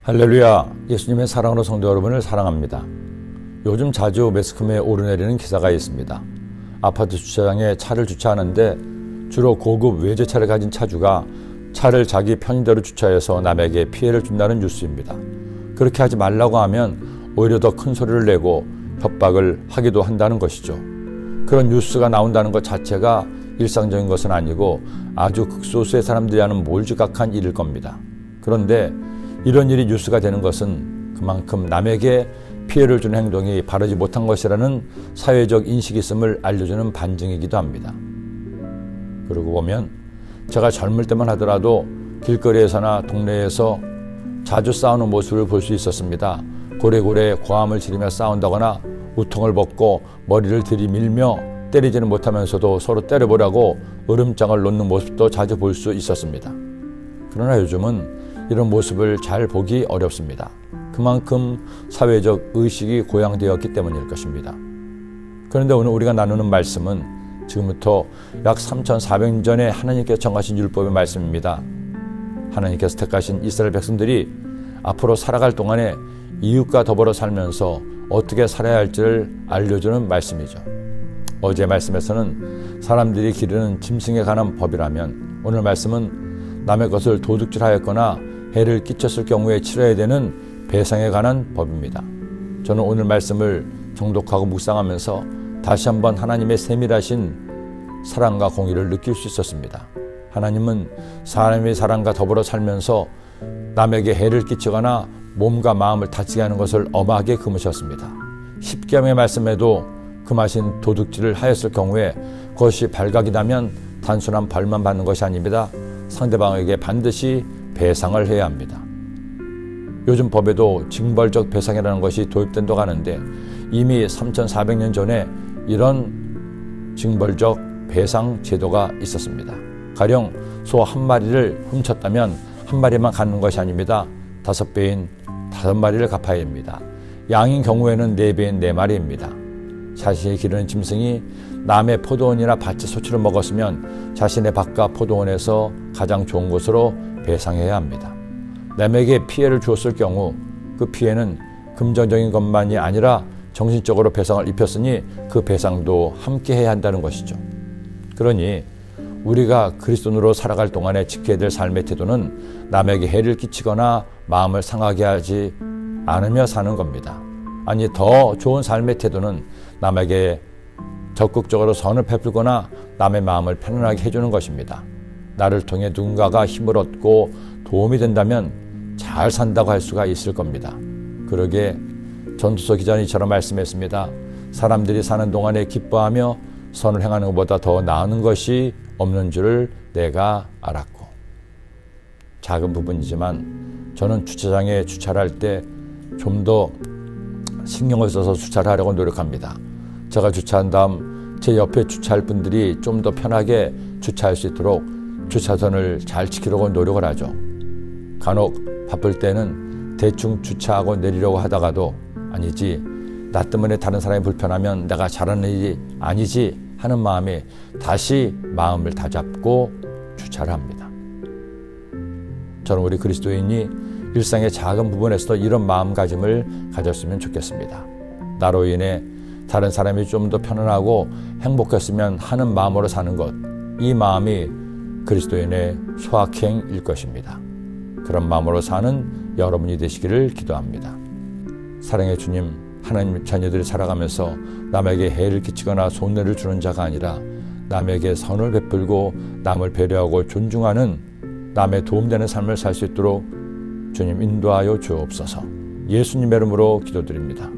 할렐루야, 예수님의 사랑으로 성도 여러분을 사랑합니다. 요즘 자주 매스컴에 오르내리는 기사가 있습니다. 아파트 주차장에 차를 주차하는데 주로 고급 외제차를 가진 차주가 차를 자기 편의대로 주차해서 남에게 피해를 준다는 뉴스입니다. 그렇게 하지 말라고 하면 오히려 더 큰 소리를 내고 협박을 하기도 한다는 것이죠. 그런 뉴스가 나온다는 것 자체가 일상적인 것은 아니고 아주 극소수의 사람들이 하는 몰지각한 일일 겁니다. 그런데 이런 일이 뉴스가 되는 것은 그만큼 남에게 피해를 주는 행동이 바르지 못한 것이라는 사회적 인식이 있음을 알려주는 반증이기도 합니다. 그러고 보면 제가 젊을 때만 하더라도 길거리에서나 동네에서 자주 싸우는 모습을 볼 수 있었습니다. 고래고래 고함을 지르며 싸운다거나 우통을 벗고 머리를 들이밀며 때리지는 못하면서도 서로 때려보려고 으름장을 놓는 모습도 자주 볼 수 있었습니다. 그러나 요즘은 이런 모습을 잘 보기 어렵습니다. 그만큼 사회적 의식이 고양되었기 때문일 것입니다. 그런데 오늘 우리가 나누는 말씀은 지금부터 약 3,400년 전에 하나님께서 정하신 율법의 말씀입니다. 하나님께서 택하신 이스라엘 백성들이 앞으로 살아갈 동안에 이웃과 더불어 살면서 어떻게 살아야 할지를 알려주는 말씀이죠. 어제 말씀에서는 사람들이 기르는 짐승에 관한 법이라면 오늘 말씀은 남의 것을 도둑질하였거나 해를 끼쳤을 경우에 치러야 되는 배상에 관한 법입니다. 저는 오늘 말씀을 정독하고 묵상하면서 다시 한번 하나님의 세밀하신 사랑과 공의를 느낄 수 있었습니다. 하나님은 사람의 사랑과 더불어 살면서 남에게 해를 끼치거나 몸과 마음을 다치게 하는 것을 엄하게 금하셨습니다. 십계명의 말씀에도 금하신 도둑질을 하였을 경우에 그것이 발각이라면 단순한 벌만 받는 것이 아닙니다. 상대방에게 반드시 배상을 해야 합니다. 요즘 법에도 징벌적 배상이라는 것이 도입된다고 하는데 이미 3,400년 전에 이런 징벌적 배상 제도가 있었습니다. 가령 소 한 마리를 훔쳤다면 한 마리만 갖는 것이 아닙니다. 5배인 5마리를 갚아야 합니다. 양인 경우에는 4배인 4마리입니다. 자신이 기르는 짐승이 남의 포도원이나 밭의 소출을 먹었으면 자신의 밭과 포도원에서 가장 좋은 곳으로 배상해야 합니다. 남에게 피해를 주었을 경우 그 피해는 금전적인 것만이 아니라 정신적으로 배상을 입혔으니 그 배상도 함께 해야 한다는 것이죠. 그러니 우리가 그리스도인으로 살아갈 동안에 지켜야 될 삶의 태도는 남에게 해를 끼치거나 마음을 상하게 하지 않으며 사는 겁니다. 아니, 더 좋은 삶의 태도는 남에게 적극적으로 선을 베풀거나 남의 마음을 편안하게 해주는 것입니다. 나를 통해 누군가가 힘을 얻고 도움이 된다면 잘 산다고 할 수가 있을 겁니다. 그러게 전도서 기자는 이처럼 말씀했습니다. 사람들이 사는 동안에 기뻐하며 선을 행하는 것보다 더 나은 것이 없는 줄을 내가 알았고. 작은 부분이지만 저는 주차장에 주차를 할 때 좀 더 신경을 써서 주차를 하려고 노력합니다. 제가 주차한 다음 제 옆에 주차할 분들이 좀 더 편하게 주차할 수 있도록 주차선을 잘 지키려고 노력을 하죠. 간혹 바쁠 때는 대충 주차하고 내리려고 하다가도 아니지, 나 때문에 다른 사람이 불편하면 내가 잘하는 일이 아니지 하는 마음에 다시 마음을 다잡고 주차를 합니다. 저는 우리 그리스도인이 일상의 작은 부분에서도 이런 마음가짐을 가졌으면 좋겠습니다. 나로 인해 다른 사람이 좀 더 편안하고 행복했으면 하는 마음으로 사는 것, 이 마음이 그리스도인의 소확행일 것입니다. 그런 마음으로 사는 여러분이 되시기를 기도합니다. 사랑의 주님, 하나님 자녀들이 살아가면서 남에게 해를 끼치거나 손해를 주는 자가 아니라 남에게 선을 베풀고 남을 배려하고 존중하는 남의 도움되는 삶을 살 수 있도록 주님 인도하여 주옵소서. 예수님의 이름으로 기도드립니다.